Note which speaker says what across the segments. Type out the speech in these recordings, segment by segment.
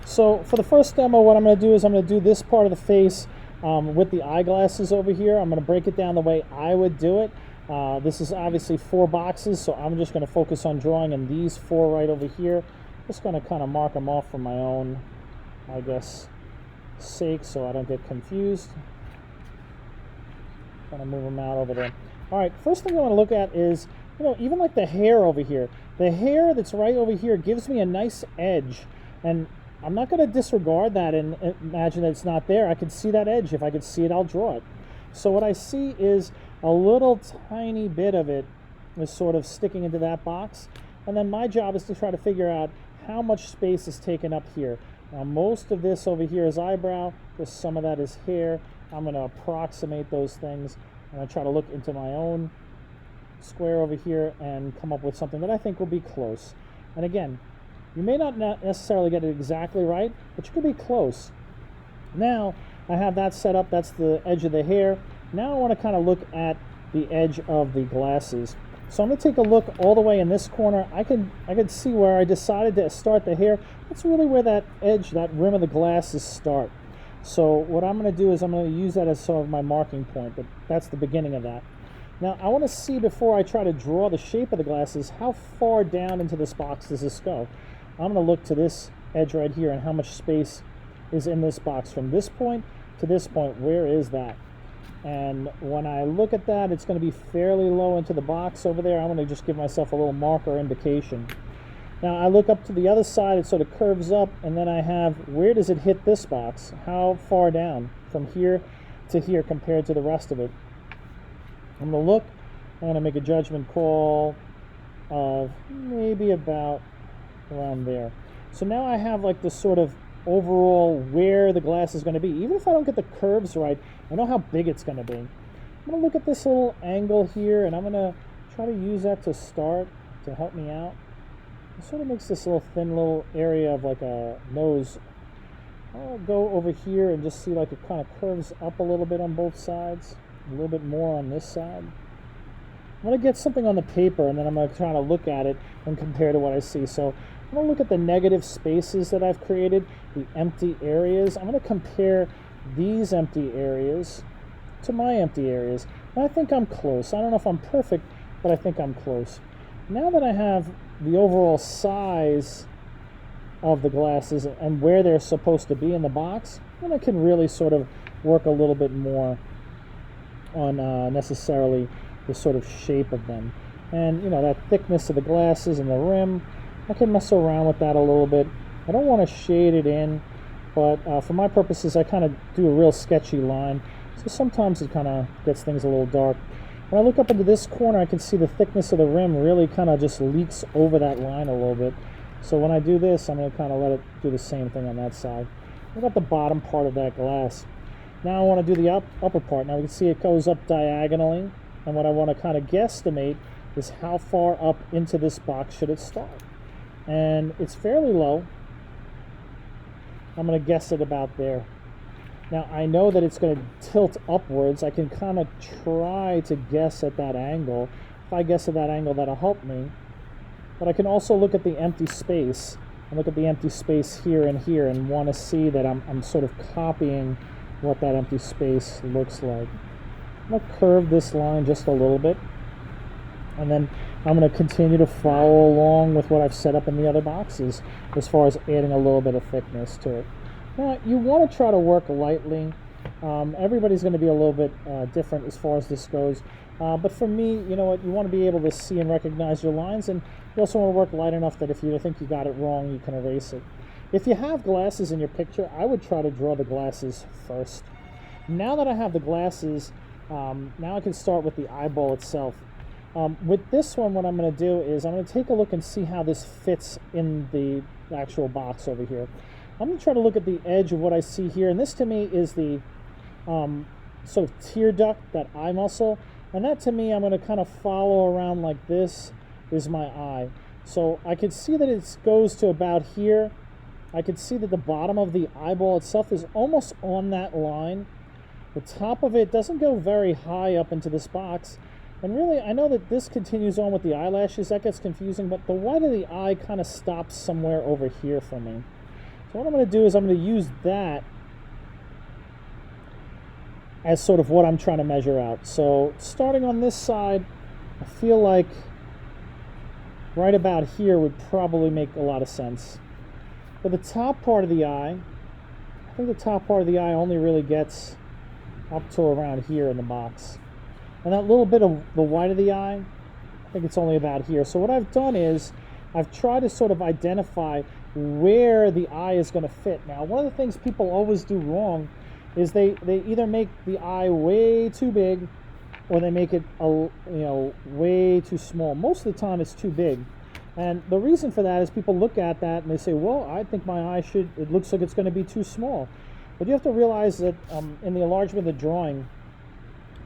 Speaker 1: So for the first demo, what I'm going to do is I'm going to do this part of the face with the eyeglasses over here. I'm going to break it down the way I would do it. This is obviously 4 boxes, so I'm just going to focus on drawing in these 4 right over here. Just going to kind of mark them off for my own, I guess, sake, so I don't get confused. Kind of move them out over there. All right, first thing I want to look at is, even like the hair over here. The hair that's right over here gives me a nice edge, and I'm not going to disregard that and imagine that it's not there. I can see that edge. If I could see it, I'll draw it. So what I see is a little tiny bit of it is sort of sticking into that box. And then my job is to try to figure out how much space is taken up here. Now most of this over here is eyebrow. Just some of that is hair. I'm going to approximate those things. I'm going to try to look into my own square over here and come up with something that I think will be close. And again, you may not necessarily get it exactly right, but you could be close. Now, I have that set up. That's the edge of the hair. Now I want to kind of look at the edge of the glasses. So I'm going to take a look all the way in this corner. I can see where I decided to start the hair. That's really where that edge, that rim of the glasses start. So what I'm going to do is I'm going to use that as sort of my marking point, but that's the beginning of that. Now I want to see, before I try to draw the shape of the glasses, how far down into this box does this go? I'm going to look to this edge right here and how much space is in this box from this point to this point. Where is that? And when I look at that, it's going to be fairly low into the box over there. I'm going to just give myself a little marker indication. Now I look up to the other side, it sort of curves up, and then I have, where does it hit this box? How far down from here to here compared to the rest of it? I'm going to look, I'm going to make a judgment call of maybe about around there. So now I have like this sort of overall where the glass is going to be. Even if I don't get the curves right, I know how big it's going to be. I'm going to look at this little angle here, and I'm going to try to use that to start to help me out. It sort of makes this little thin little area of like a nose. I'll go over here and just see like it kind of curves up a little bit on both sides, a little bit more on this side. I'm going to get something on the paper, and then I'm going to try to look at it and compare to what I see. So I'm going to look at the negative spaces that I've created, the empty areas. I'm going to compare these empty areas to my empty areas. And I think I'm close. I don't know if I'm perfect, but I think I'm close. Now that I have the overall size of the glasses and where they're supposed to be in the box, then I can really sort of work a little bit more on necessarily the sort of shape of them. And that thickness of the glasses and the rim, I can mess around with that a little bit. I don't want to shade it in, but for my purposes I kind of do a real sketchy line, so sometimes it kind of gets things a little dark. When I look up into this corner, I can see the thickness of the rim really kind of just leaks over that line a little bit. So when I do this, I'm going to kind of let it do the same thing on that side. What about the bottom part of that glass? Now I want to do the upper part. Now we can see it goes up diagonally, and what I want to kind of guesstimate is how far up into this box should it start. And it's fairly low. I'm going to guess it about there. Now I know that it's going to tilt upwards. I can kind of try to guess at that angle. If I guess at that angle, that'll help me. But I can also look at the empty space and look at the empty space here and want to see that I'm sort of copying what that empty space looks like. I'm going to curve this line just a little bit, and then I'm going to continue to follow along with what I've set up in the other boxes as far as adding a little bit of thickness to it. Now you want to try to work lightly. Everybody's going to be a little bit different as far as this goes, but for me, you want to be able to see and recognize your lines, and you also want to work light enough that if you think you got it wrong, you can erase it. If you have glasses in your picture, I would try to draw the glasses first. Now that I have the glasses, now I can start with the eyeball itself. With this one, what I'm going to do is I'm going to take a look and see how this fits in the actual box over here. I'm going to try to look at the edge of what I see here, and this to me is the sort of tear duct, that eye muscle, and that to me I'm going to kind of follow around like this is my eye. So I can see that it goes to about here. I can see that the bottom of the eyeball itself is almost on that line. The top of it doesn't go very high up into this box. And really, I know that this continues on with the eyelashes. That gets confusing, but the white of the eye kind of stops somewhere over here for me. So what I'm going to do is I'm going to use that as sort of what I'm trying to measure out. So starting on this side, I feel like right about here would probably make a lot of sense. For the top part of the eye, I think the top part of the eye only really gets up to around here in the box. And that little bit of the white of the eye, I think it's only about here. So what I've done is I've tried to sort of identify where the eye is going to fit. Now, one of the things people always do wrong is they either make the eye way too big or they make it way too small. Most of the time it's too big. And the reason for that is people look at that and they say, well, I think my eye it looks like it's going to be too small. But you have to realize that in the enlargement of the drawing,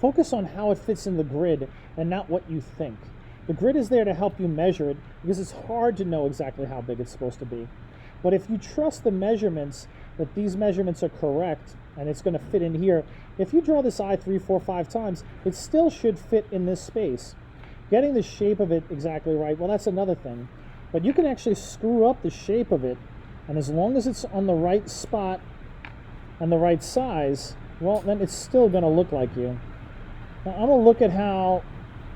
Speaker 1: focus on how it fits in the grid and not what you think. The grid is there to help you measure it because it's hard to know exactly how big it's supposed to be. But if you trust the measurements, that these measurements are correct and it's going to fit in here, if you draw this eye 3, 4, 5 times, it still should fit in this space. Getting the shape of it exactly right, well, that's another thing. But you can actually screw up the shape of it, and as long as it's on the right spot and the right size, well, then it's still going to look like you. Now, I'm going to look at how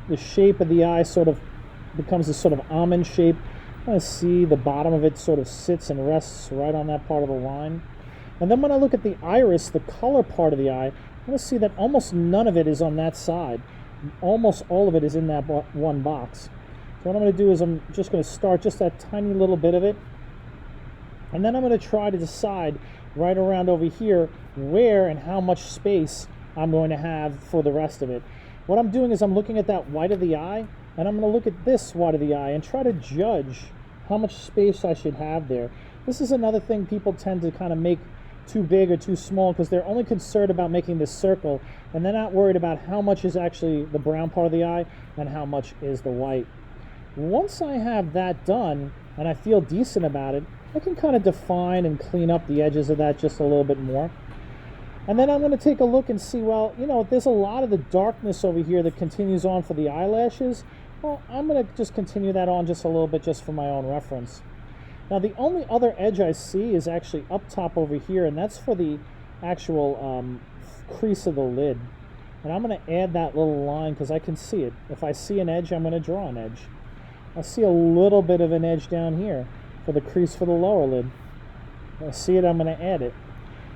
Speaker 1: the shape of the eye sort of becomes this sort of almond shape. I'm going to see the bottom of it sort of sits and rests right on that part of the line. And then when I look at the iris, the color part of the eye, I'm going to see that almost none of it is on that side. Almost all of it is in that one box. So what I'm going to do is I'm just going to start just that tiny little bit of it. And then I'm going to try to decide right around over here where and how much space I'm going to have for the rest of it. What I'm doing is I'm looking at that white of the eye, and I'm going to look at this white of the eye and try to judge how much space I should have there. This is another thing people tend to kind of make too big or too small because they're only concerned about making this circle, and they're not worried about how much is actually the brown part of the eye and how much is the white. Once I have that done and I feel decent about it, I can kind of define and clean up the edges of that just a little bit more. And then I'm going to take a look and see, well, there's a lot of the darkness over here that continues on for the eyelashes. Well, I'm going to just continue that on just a little bit just for my own reference. Now, the only other edge I see is actually up top over here, and that's for the actual crease of the lid. And I'm going to add that little line because I can see it. If I see an edge, I'm going to draw an edge. I see a little bit of an edge down here for the crease for the lower lid. I see it, I'm going to add it.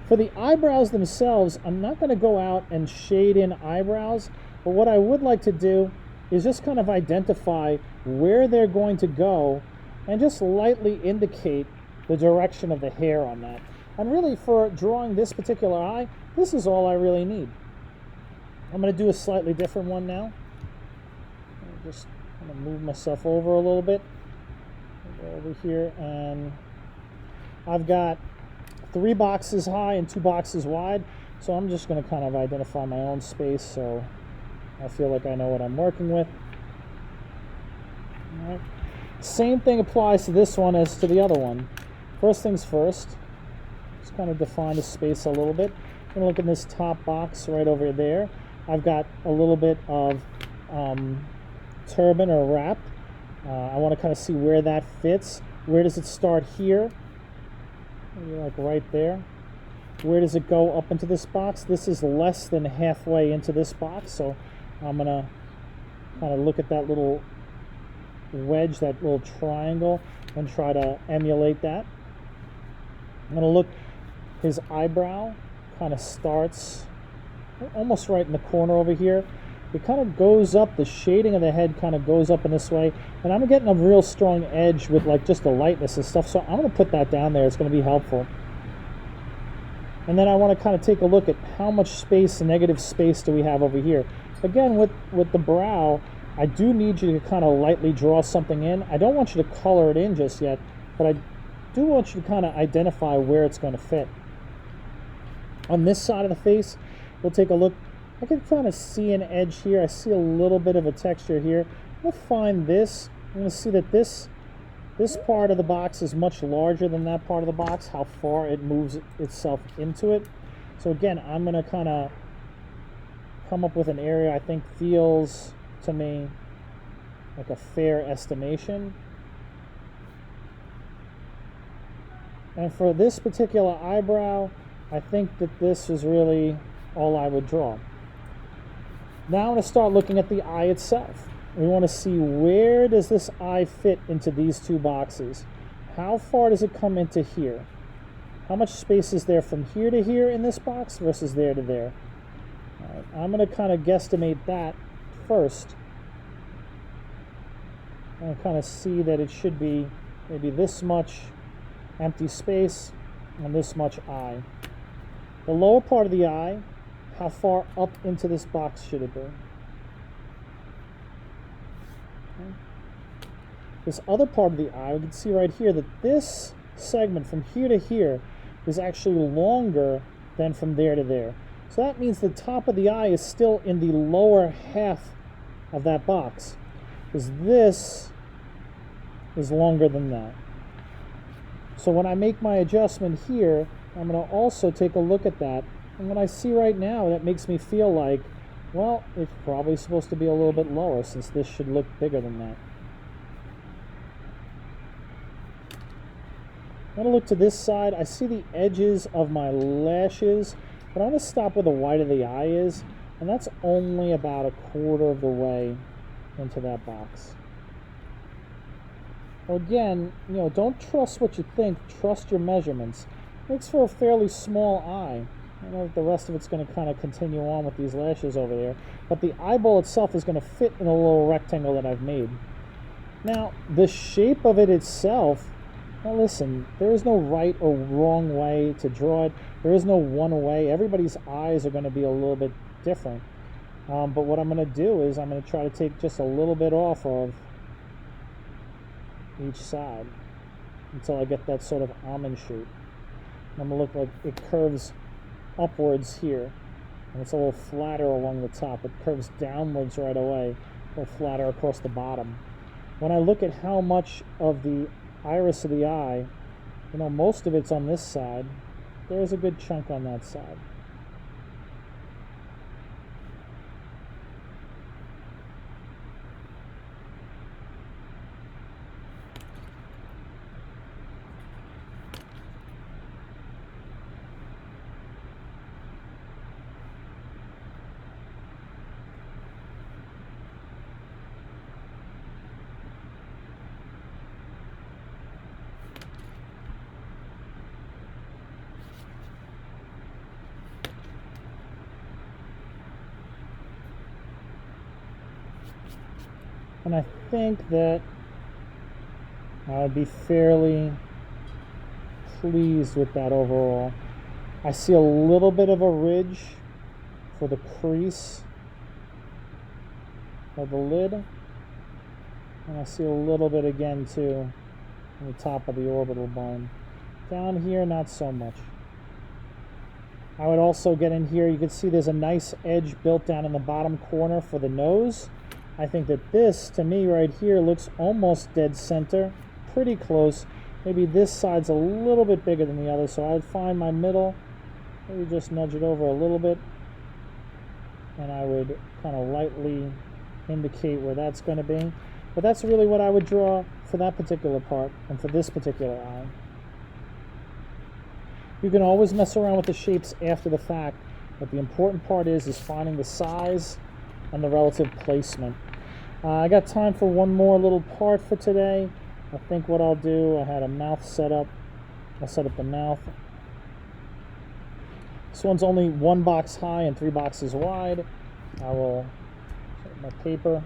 Speaker 1: For the eyebrows themselves, I'm not going to go out and shade in eyebrows, but what I would like to do is just kind of identify where they're going to go and just lightly indicate the direction of the hair on that. And really, for drawing this particular eye, this is all I really need. I'm going to do a slightly different one now. I'm just going to move myself over a little bit. Go over here, and I've got 3 boxes high and 2 boxes wide, so I'm just going to kind of identify my own space so I feel like I know what I'm working with. All right. Same thing applies to this one as to the other one. First things first, just kind of define the space a little bit. I'm going to look at this top box right over there. I've got a little bit of turban or wrap. I want to kind of see where that fits. Where does it start here? Maybe like right there. Where does it go up into this box? This is less than halfway into this box, so I'm going to kind of look at that little wedge, that little triangle, and try to emulate that. I'm going to look, his eyebrow kind of starts almost right in the corner over here. It kind of goes up, the shading of the head kind of goes up in this way, and I'm getting a real strong edge with like just the lightness and stuff, so I'm going to put that down there. It's going to be helpful. And then I want to kind of take a look at how much space, negative space, do we have over here. Again, with the brow, I do need you to kind of lightly draw something in. I don't want you to color it in just yet, but I do want you to kind of identify where it's going to fit. On this side of the face, we'll take a look. I can kind of see an edge here. I see a little bit of a texture here. I'm going to find this. I'm going to see that this part of the box is much larger than that part of the box, how far it moves itself into it. So again, I'm going to kind of come up with an area I think feels to me like a fair estimation. And for this particular eyebrow, I think that this is really all I would draw. Now I'm going to start looking at the eye itself. We want to see, where does this eye fit into these two boxes? How far does it come into here? How much space is there from here to here in this box versus there to there? All right, I'm going to kind of guesstimate that first. And kind of see that it should be maybe this much empty space and this much eye. The lower part of the eye, how far up into this box should it be? Okay. This other part of the eye, we can see right here that this segment from here to here is actually longer than from there to there. So that means the top of the eye is still in the lower half of that box, because this is longer than that. So when I make my adjustment here, I'm going to also take a look at that. And what I see right now, that makes me feel like, well, it's probably supposed to be a little bit lower, since this should look bigger than that. I'm going to look to this side. I see the edges of my lashes, but I'm going to stop where the white of the eye is, and that's only about a quarter of the way into that box. Well, again, don't trust what you think, trust your measurements. Makes for a fairly small eye. I don't know if the rest of it's going to kind of continue on with these lashes over there, but the eyeball itself is going to fit in a little rectangle that I've made. Now, the shape of it itself, now listen, there is no right or wrong way to draw it. There is no one way. Everybody's eyes are going to be a little bit different. But what I'm going to do is I'm going to try to take just a little bit off of each side until I get that sort of almond shape. I'm going to look like it curves upwards here, and it's a little flatter along the top. It curves downwards right away, a little flatter across the bottom. When I look at how much of the iris of the eye, most of it's on this side, there's a good chunk on that side. And I think that I'd be fairly pleased with that overall. I see a little bit of a ridge for the crease of the lid. And I see a little bit again too on the top of the orbital bone. Down here, not so much. I would also get in here, you can see there's a nice edge built down in the bottom corner for the nose. I think that this, to me right here, looks almost dead center, pretty close. Maybe this side's a little bit bigger than the other, so I'd find my middle, maybe just nudge it over a little bit, and I would kind of lightly indicate where that's going to be. But that's really what I would draw for that particular part and for this particular eye. You can always mess around with the shapes after the fact, but the important part is finding the size and the relative placement. I got time for one more little part for today. I think what I'll do, I had a mouth set up. I'll set up the mouth. This one's only 1 box high and 3 boxes wide. I will set my paper.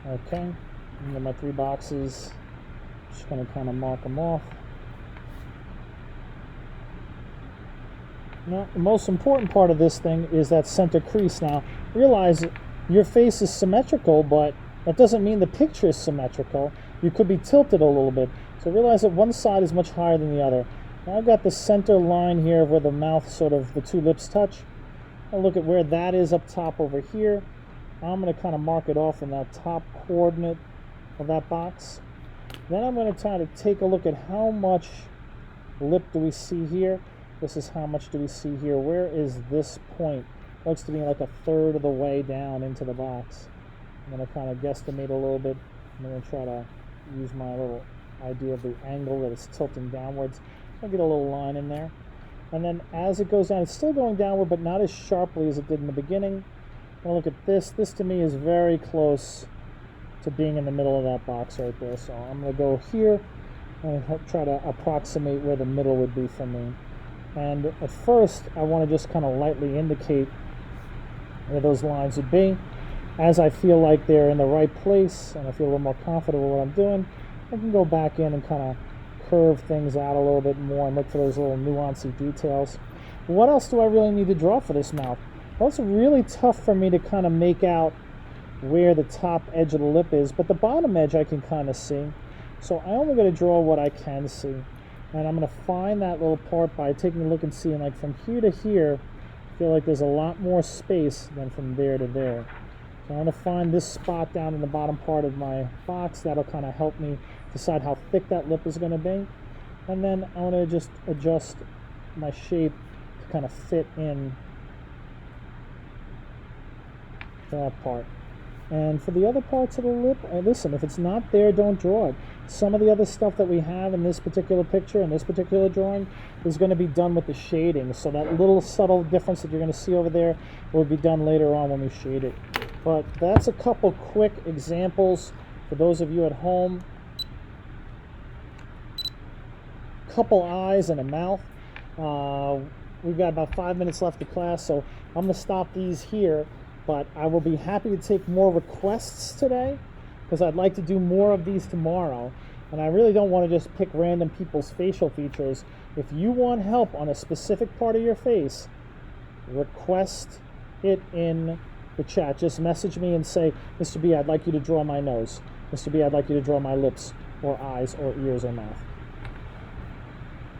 Speaker 1: Okay, and then my 3 boxes, just going to kind of mark them off. Now, the most important part of this thing is that center crease. Now, realize your face is symmetrical, but that doesn't mean the picture is symmetrical. You could be tilted a little bit. So realize that one side is much higher than the other. Now I've got the center line here where the mouth the 2 lips touch. I'll look at where that is up top over here. I'm going to kind of mark it off in that top coordinate of that box. Then I'm going to try to take a look at how much lip do we see here. This is how much do we see here. Where is this point? Looks to be like a third of the way down into the box. I'm going to kind of guesstimate a little bit. I'm going to try to use my little idea of the angle that it's tilting downwards. I'll get a little line in there. And then as it goes down, it's still going downward, but not as sharply as it did in the beginning. Now look at this. This to me is very close to being in the middle of that box right there. So I'm going to go here and try to approximate where the middle would be for me. And at first, I want to just kind of lightly indicate where those lines would be. As I feel like they're in the right place and I feel a little more confident with what I'm doing, I can go back in and kind of curve things out a little bit more and look for those little nuancy details. What else do I really need to draw for this mouth? Well, it's really tough for me to kind of make out where the top edge of the lip is, but the bottom edge I can kind of see. So I only got to draw what I can see. And I'm going to find that little part by taking a look and seeing, like, from here to here, I feel like there's a lot more space than from there to there. So I'm going to find this spot down in the bottom part of my box. That'll kind of help me decide how thick that lip is going to be. And then I want to just adjust my shape to kind of fit in that part. And for the other parts of the lip, listen, if it's not there, don't draw it. Some of the other stuff that we have in this particular picture, in this particular drawing, is going to be done with the shading. So that little subtle difference that you're going to see over there will be done later on when we shade it. But that's a couple quick examples for those of you at home. Couple eyes and a mouth. We've got about 5 minutes left of class, so I'm going to stop these here. But I will be happy to take more requests today because I'd like to do more of these tomorrow. And I really don't want to just pick random people's facial features. If you want help on a specific part of your face, request it in the chat. Just message me and say, Mr. B, I'd like you to draw my nose. Mr. B, I'd like you to draw my lips or eyes or ears or mouth.